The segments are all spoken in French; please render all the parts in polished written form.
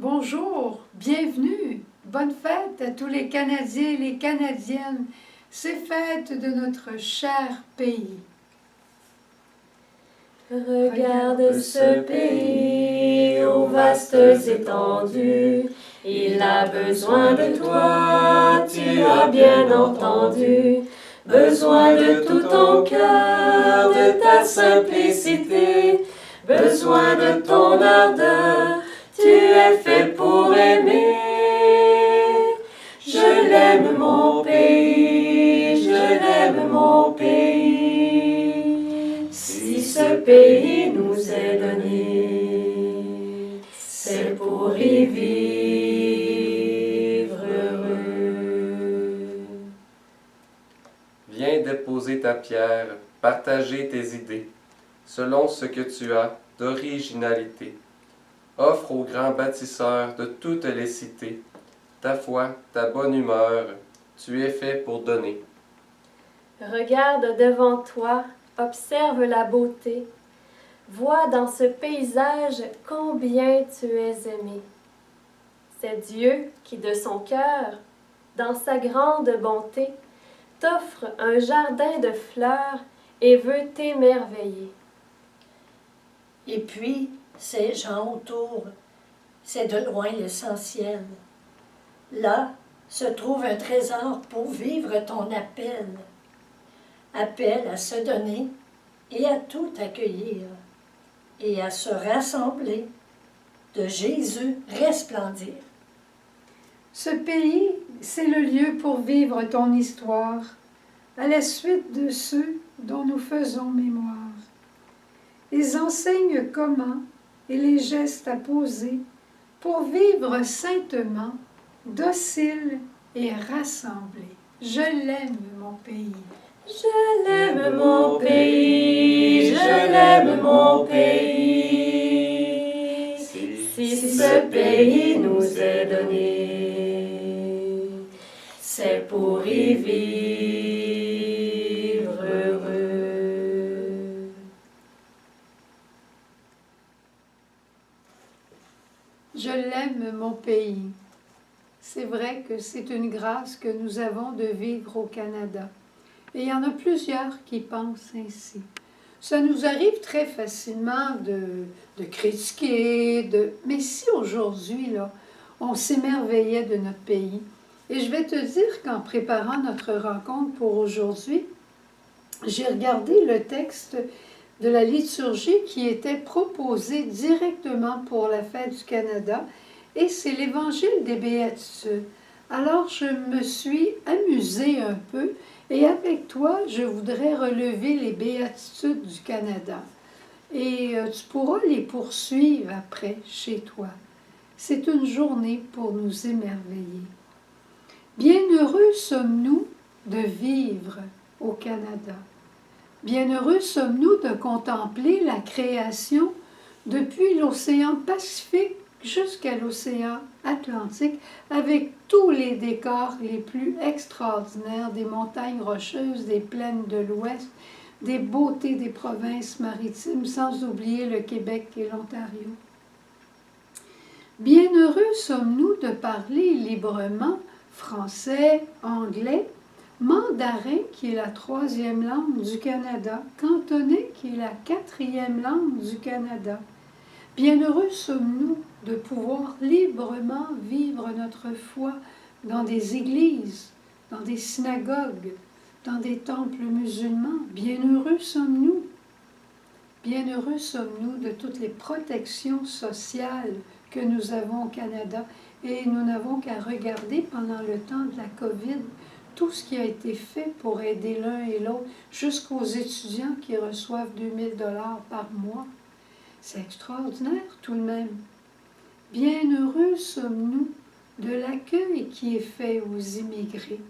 Bonjour, bienvenue, bonne fête à tous les Canadiens et les Canadiennes. C'est fête de notre cher pays. Regarde ce pays aux vastes étendues. Il a besoin de toi, tu as bien entendu. Besoin de tout ton cœur, de ta simplicité. Besoin de ton ardeur, tu es fait pour aimer. Je l'aime mon pays, je l'aime mon pays. Si ce pays nous est donné, c'est pour y vivre heureux. Viens déposer ta pierre, partager tes idées, selon ce que tu as d'originalité. Offre au grand bâtisseur de toutes les cités ta foi, ta bonne humeur, tu es fait pour donner. Regarde devant toi, observe la beauté. Vois dans ce paysage combien tu es aimé. C'est Dieu qui, de son cœur, dans sa grande bonté, t'offre un jardin de fleurs et veut t'émerveiller. Et puis, ces gens autour, c'est de loin l'essentiel. Là se trouve un trésor pour vivre ton appel. Appel à se donner et à tout accueillir, et à se rassembler, de Jésus resplendir. Ce pays, c'est le lieu pour vivre ton histoire, à la suite de ceux dont nous faisons mémoire. Les enseignes comment et les gestes à poser pour vivre saintement, docile et rassemblé. Je l'aime, mon pays. Je l'aime mon pays, je l'aime mon pays. Si ce pays nous est donné, c'est pour y vivre heureux. Je l'aime, mon pays. C'est vrai que c'est une grâce que nous avons de vivre au Canada. Et il y en a plusieurs qui pensent ainsi. Ça nous arrive très facilement de critiquer, mais si aujourd'hui, là, on s'émerveillait de notre pays, et je vais te dire qu'en préparant notre rencontre pour aujourd'hui, j'ai regardé le texte de la liturgie qui était proposé directement pour la fête du Canada, et c'est l'Évangile des Béatitudes. Alors je me suis amusée un peu, et avec toi, je voudrais relever les Béatitudes du Canada. Et tu pourras les poursuivre après chez toi. C'est une journée pour nous émerveiller. Bienheureux sommes-nous de vivre au Canada. Bienheureux sommes-nous de contempler la création depuis l'océan Pacifique jusqu'à l'océan Atlantique, avec tous les décors les plus extraordinaires, des montagnes rocheuses, des plaines de l'Ouest, des beautés des provinces maritimes, sans oublier le Québec et l'Ontario. Bienheureux sommes-nous de parler librement français, anglais, mandarin qui est la 3e langue du Canada, cantonais qui est la 4e langue du Canada. Bienheureux sommes-nous de pouvoir librement vivre notre foi dans des églises, dans des synagogues, dans des temples musulmans. Bienheureux sommes-nous. Bienheureux sommes-nous de toutes les protections sociales que nous avons au Canada. Et nous n'avons qu'à regarder pendant le temps de la COVID tout ce qui a été fait pour aider l'un et l'autre, jusqu'aux étudiants qui reçoivent 2000 $ par mois. C'est extraordinaire tout de même. Bienheureux sommes-nous de l'accueil qui est fait aux immigrés.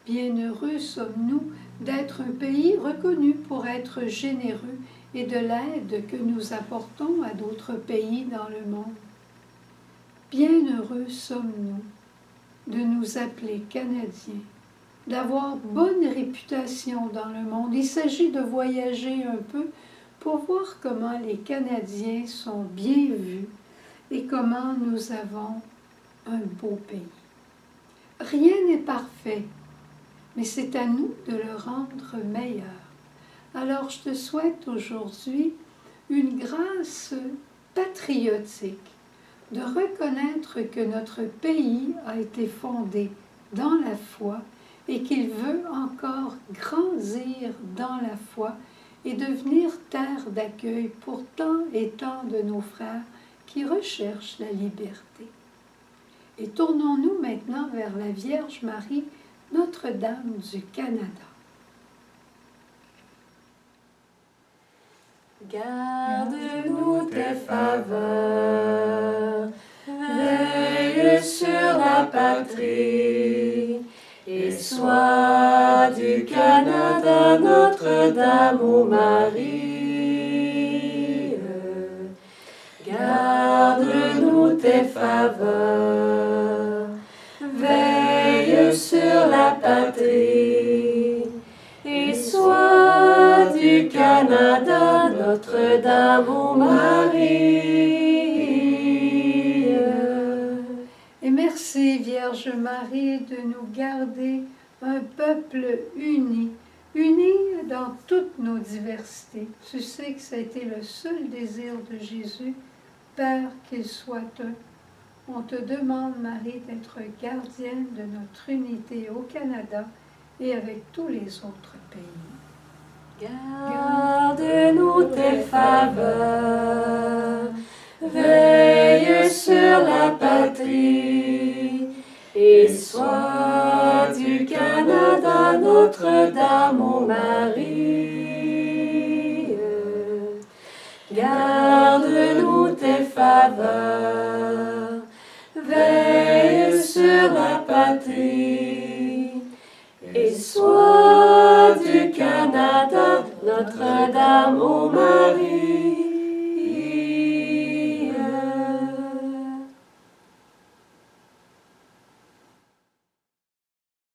Bienheureux sommes-nous d'être un pays reconnu pour être généreux et de l'aide que nous apportons à d'autres pays dans le monde. Bienheureux sommes-nous de nous appeler Canadiens, d'avoir bonne réputation dans le monde. Il s'agit de voyager un peu pour voir comment les Canadiens sont bien vus et comment nous avons un beau pays. Rien n'est parfait, mais c'est à nous de le rendre meilleur. Alors je te souhaite aujourd'hui une grâce patriotique, de reconnaître que notre pays a été fondé dans la foi et qu'il veut encore grandir dans la foi et devenir terre d'accueil pour tant et tant de nos frères qui recherchent la liberté. Et tournons-nous maintenant vers la Vierge Marie, Notre-Dame du Canada. Garde-nous tes faveurs, veille sur la patrie, et sois du Canada Notre-Dame, ô Marie. Garde-nous tes faveurs, veille sur la patrie, et sois du Canada Notre-Dame, ô Marie. Et merci, Vierge Marie, de nous garder un peuple uni, uni dans toutes nos diversités. Tu sais que ça a été le seul désir de Jésus, Père, qu'il soit un. On te demande, Marie, d'être gardienne de notre unité au Canada et avec tous les autres pays. Garde-nous tes faveurs, veille sur la patrie, et sois du Canada Notre-Dame, ô Marie. Garde-nous tes faveurs, veille sur la patrie, et sois du Canada Notre-Dame, ô Marie.